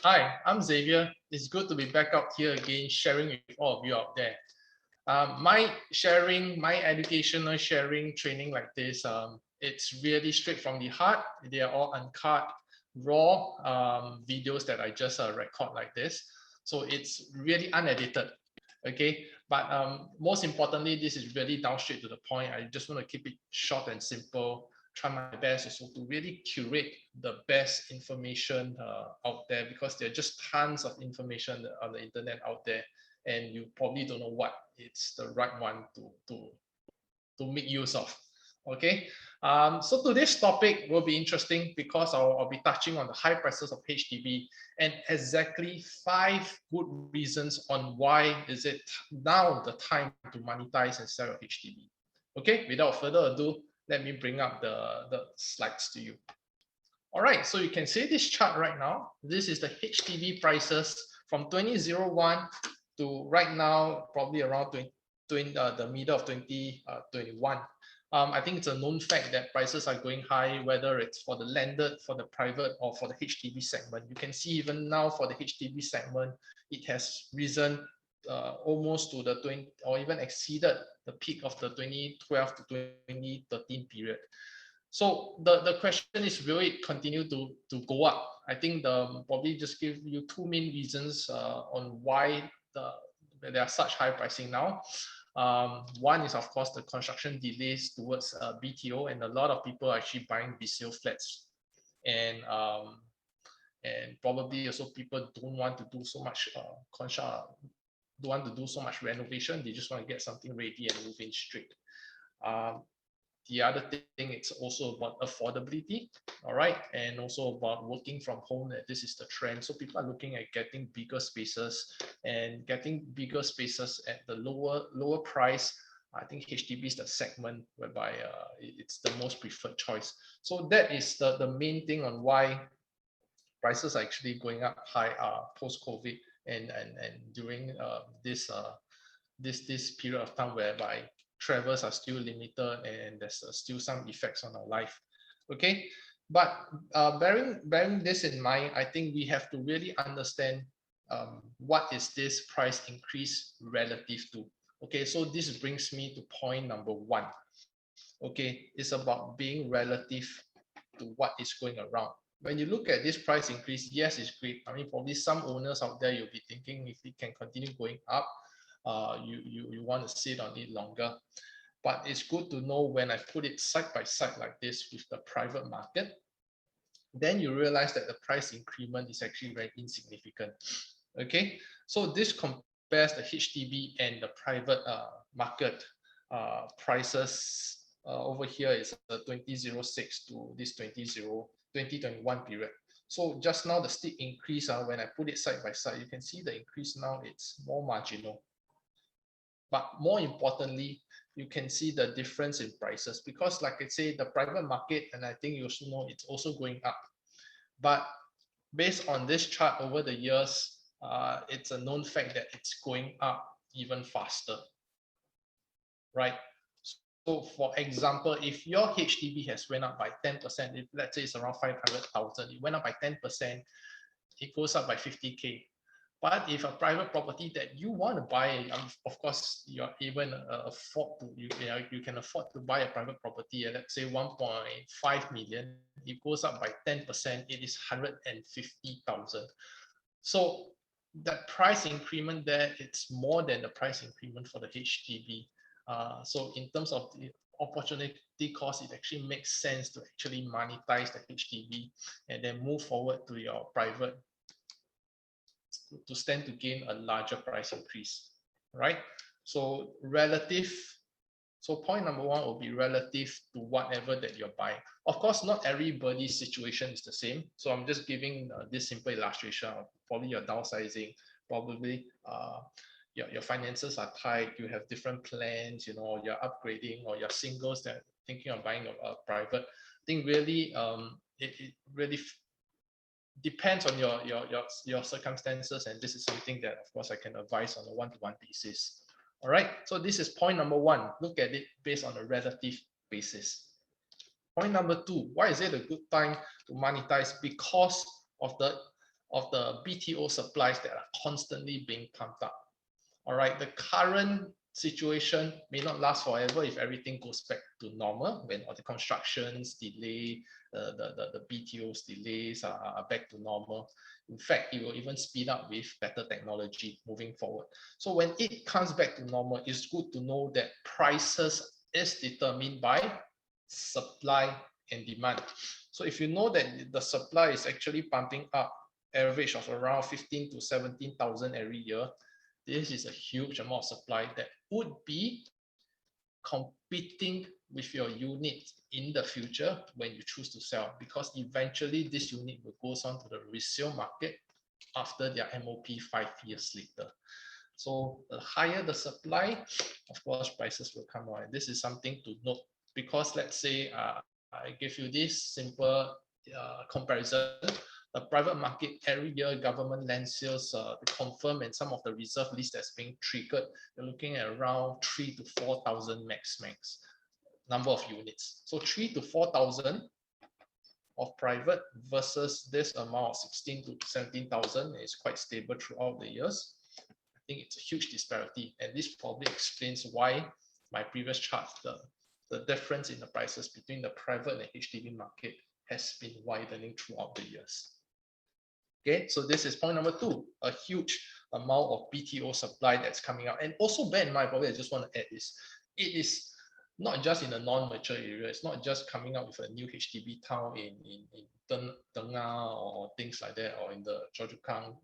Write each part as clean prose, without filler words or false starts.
Hi, I'm Xavier. It's good to be back out here again, sharing with all of you out there. My sharing, my educational sharing, training like this, it's really straight from the heart. They are all uncut, raw videos that I just record like this. So it's really unedited. Okay, but most importantly, this is really down straight to the point. I just want to keep it short and simple, try my best also to really curate the best information out there, because there are just tons of information on the internet out there, and you probably don't know what it's the right one to make use of. Okay, so today's topic will be interesting because I'll be touching on the high prices of HDB and exactly 5 good reasons on why is it now the time to monetize and sell your HDB. Okay, without further ado, let me bring up the slides to you. All right, so you can see this chart right now. This is the HDB prices from 2001 to right now, probably around the middle of 2021. I think it's a known fact that prices are going high, whether it's for the landed, for the private, or for the HDB segment. You can see even now for the HDB segment, it has risen almost to the 20, or even exceeded the peak of the 2012 to 2013 period. So the question is, will it continue to go up? I think probably just give you two main reasons on why there are such high pricing now. One is, of course, the construction delays towards BTO, and a lot of people are actually buying resale flats, and probably also people don't want to do so much don't want to do so much renovation. They just want to get something ready and move in straight. The other thing, it's also about affordability, all right, and also about working from home. That this is the trend, so people are looking at getting bigger spaces, and getting bigger spaces at the lower price. I think HDB is the segment whereby it's the most preferred choice. So that is the main thing on why prices are actually going up high post-COVID, and during this period of time whereby travels are still limited and there's still some effects on our life. Okay, but bearing this in mind, I think we have to really understand what is this price increase relative to. Okay, so this brings me to point number one. Okay, it's about being relative to what is going around. When you look at this price increase, yes, it's great. I mean, probably some owners out there, you'll be thinking if it can continue going up, you want to sit on it longer. But it's good to know when I put it side by side like this with the private market, then you realize that the price increment is actually very insignificant. Okay, so this compares the HDB and the private market prices. Over here is the 2006 to this 2021 period. So just now the steep increase, when I put it side by side, you can see the increase now, it's more marginal. But more importantly, you can see the difference in prices, because like I say, the private market, and I think you also know, it's also going up. But based on this chart over the years, it's a known fact that it's going up even faster, right? So for example, if your HDB has went up by 10%, if let's say it's around 500,000, it went up by 10%, it goes up by 50K. But if a private property that you want to buy, of course, you're even afford to, you can afford to buy a private property at, let's say, 1.5 million, it goes up by 10%, it is 150,000. So that price increment there, it's more than the price increment for the HDB. So in terms of the opportunity cost, it actually makes sense to actually monetize the HDB and then move forward to your private to stand to gain a larger price increase, right? So point number one will be relative to whatever that you're buying. Of course, not everybody's situation is the same. So I'm just giving this simple illustration of probably you're downsizing, probably your finances are tight, you have different plans, you're upgrading, or you're singles that are thinking of buying a private. I think really it really depends on your circumstances, and this is something that of course I can advise on a one-to-one basis. All right, so this is point number one. Look at it based on a relative basis. Point number two, why is it a good time to monetize? Because of of the BTO supplies that are constantly being pumped up. All right, the current situation may not last forever if everything goes back to normal, when all the constructions delay, the BTOs delays are back to normal. In fact, it will even speed up with better technology moving forward. So when it comes back to normal, it's good to know that prices is determined by supply and demand. So if you know that the supply is actually pumping up average of around 15 to 17,000 every year, this is a huge amount of supply that would be competing with your unit in the future when you choose to sell, because eventually this unit will go on to the resale market after their MOP 5 years later. So the higher the supply, of course, prices will come down. And this is something to note, because let's say I give you this simple comparison. The private market every year, government land sales to confirm, and some of the reserve list that's being triggered, you're looking at around 3 to 4,000 max number of units. So 3 to 4,000 of private versus this amount of 16 to 17,000 is quite stable throughout the years. I think it's a huge disparity, and this probably explains why my previous chart, the difference in the prices between the private and HDB market has been widening throughout the years. Okay, so this is point number 2, a huge amount of BTO supply that's coming out. And also bear in mind, probably I just want to add this, it is not just in the non-mature area, it's not just coming out with a new HDB town in Tengah or things like that, or in the Choa Chu Kang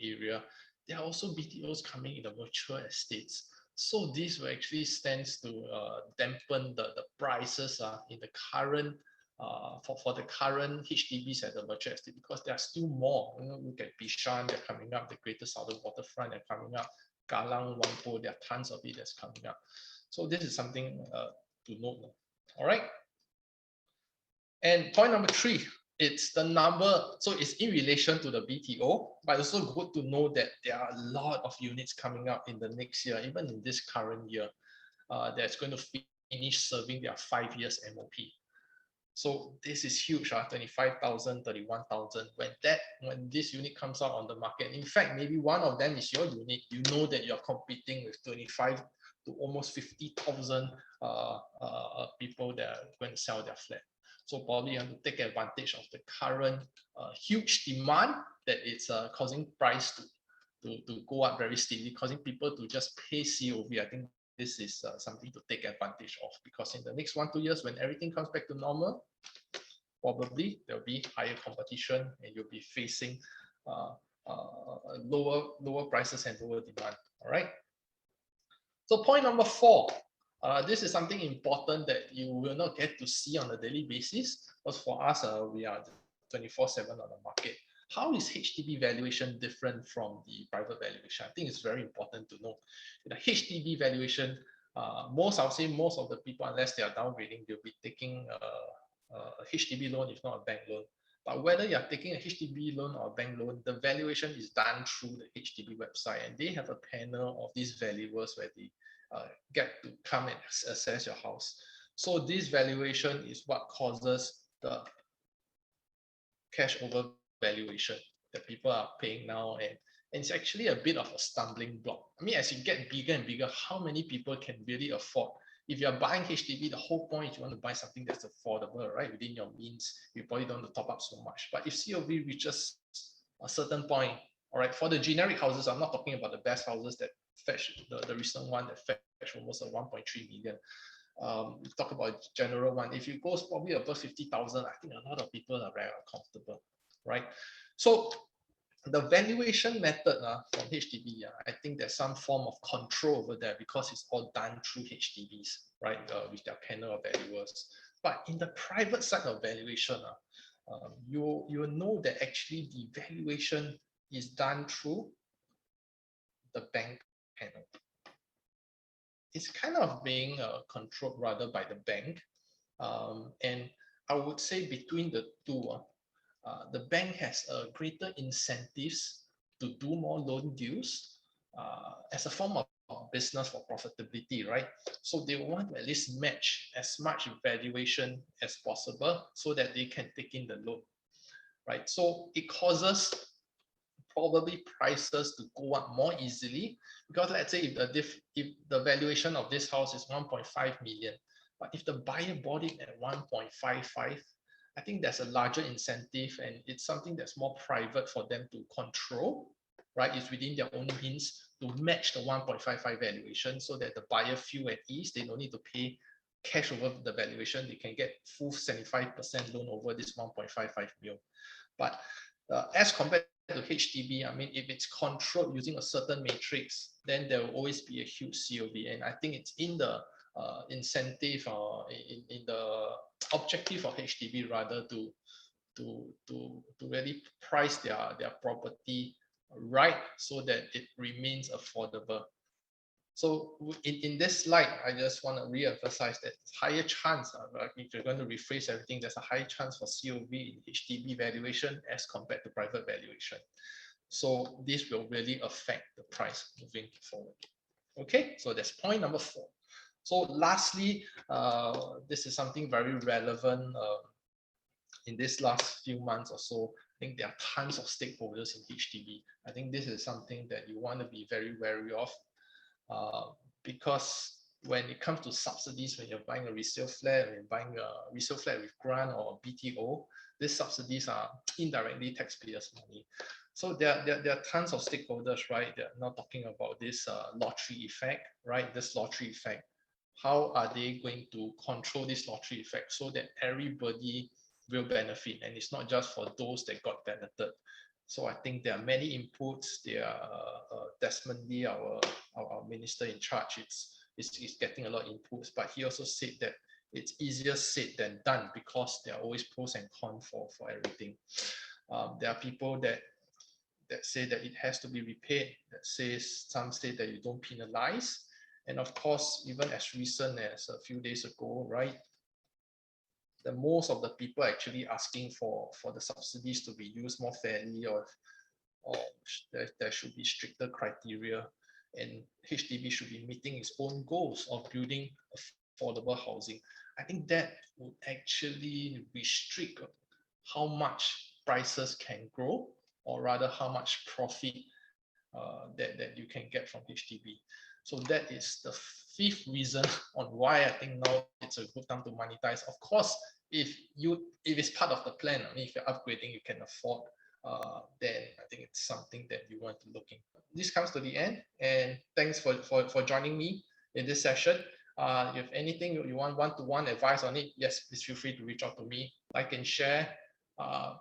area. There are also BTOs coming in the mature estates. So this will actually stands to dampen the prices in the current for the current HDBs at the mature estate, because there are still more. Look at Bishan, they're coming up. The Greater Southern Waterfront, they're coming up. Kallang, Whampoa, there are tons of it that's coming up. So this is something to note. All right. And point number 3, it's the number. So it's in relation to the BTO, but it's also good to know that there are a lot of units coming up in the next year, even in this current year, that's going to finish serving their 5 years MOP. So this is huge, 25,000, 31,000. When this unit comes out on the market, in fact, maybe one of them is your unit, you know that you're competing with 25 to almost 50,000 people that are going to sell their flat. So probably you have to take advantage of the current huge demand that it's causing price to go up very steadily, causing people to just pay COV. I think this is something to take advantage of, because in the next 1-2 years, when everything comes back to normal, probably there'll be higher competition and you'll be facing lower prices and lower demand. All right. So point number 4, this is something important that you will not get to see on a daily basis, because for us, we are 24/7 on the market. How is HDB valuation different from the private valuation? I think it's very important to know. In the HDB valuation, I would say most of the people, unless they are downgrading, they'll be taking a HDB loan, if not a bank loan. But whether you're taking a HDB loan or a bank loan, the valuation is done through the HDB website, and they have a panel of these valuers where they get to come and assess your house. So this valuation is what causes the cash over valuation that people are paying now, and it's actually a bit of a stumbling block. I mean, as you get bigger and bigger, how many people can really afford? If you're buying HDB, the whole point is you want to buy something that's affordable, right? Within your means, you probably don't want to top up so much. But if COV reaches a certain point, all right, for the generic houses, I'm not talking about the best houses that fetch the recent one that fetch almost a 1.3 million. We talk about general one. If it goes probably above 50,000, I think a lot of people are very uncomfortable, right? So the valuation method from HDB, I think there's some form of control over there, because it's all done through HDBs, right? With their panel of valuers. But in the private side of valuation, you know that actually the valuation is done through the bank panel. It's kind of being controlled rather by the bank. And I would say between the two, the bank has greater incentives to do more loan deals as a form of business for profitability, right? So they want to at least match as much valuation as possible so that they can take in the loan, right? So it causes probably prices to go up more easily, because let's say if the valuation of this house is 1.5 million, but if the buyer bought it at 1.55, I think there's a larger incentive, and it's something that's more private for them to control, right? It's within their own means to match the 1.55 valuation, so that the buyer feel at ease. They don't need to pay cash over the valuation. They can get full 75% loan over this 1.55 mil. But as compared to HDB, I mean, if it's controlled using a certain matrix, then there will always be a huge COV. And I think it's in the incentive or in the objective of HDB rather to really price their property right, so that it remains affordable. So in this slide, I just want to re-emphasize that higher chance, if you're going to rephrase everything, there's a high chance for COV in HDB valuation as compared to private valuation. So this will really affect the price moving forward. Okay, so that's point number 4. So lastly, this is something very relevant in this last few months or so. I think there are tons of stakeholders in HDB. I think this is something that you want to be very wary of, because when it comes to subsidies, when you're buying a resale flat, when you're buying a resale flat with grant or BTO, these subsidies are indirectly taxpayers' money. So there are tons of stakeholders, right? They're not talking about this lottery effect, right? This lottery effect. How are they going to control this lottery effect so that everybody will benefit, and it's not just for those that got benefited? So I think there are many inputs. There are Desmond Lee, our minister in charge, is getting a lot of inputs, but he also said that it's easier said than done, because there are always pros and cons for everything. There are people that say that it has to be repaid, some say that you don't penalize. And of course, even as recent as a few days ago, right, the most of the people are actually asking for the subsidies to be used more fairly, or there should be stricter criteria, and HDB should be meeting its own goals of building affordable housing. I think that would actually restrict how much prices can grow, or rather how much profit that you can get from HDB. So that is the 5th reason on why I think now it's a good time to monetize. Of course, if it's part of the plan, I mean, if you're upgrading, you can afford, then I think it's something that you want to look in. This comes to the end, and thanks for joining me in this session. If you have anything you want one-to-one advice on it, yes, please feel free to reach out to me. Like and share.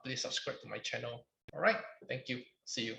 Please subscribe to my channel. All right, thank you. See you.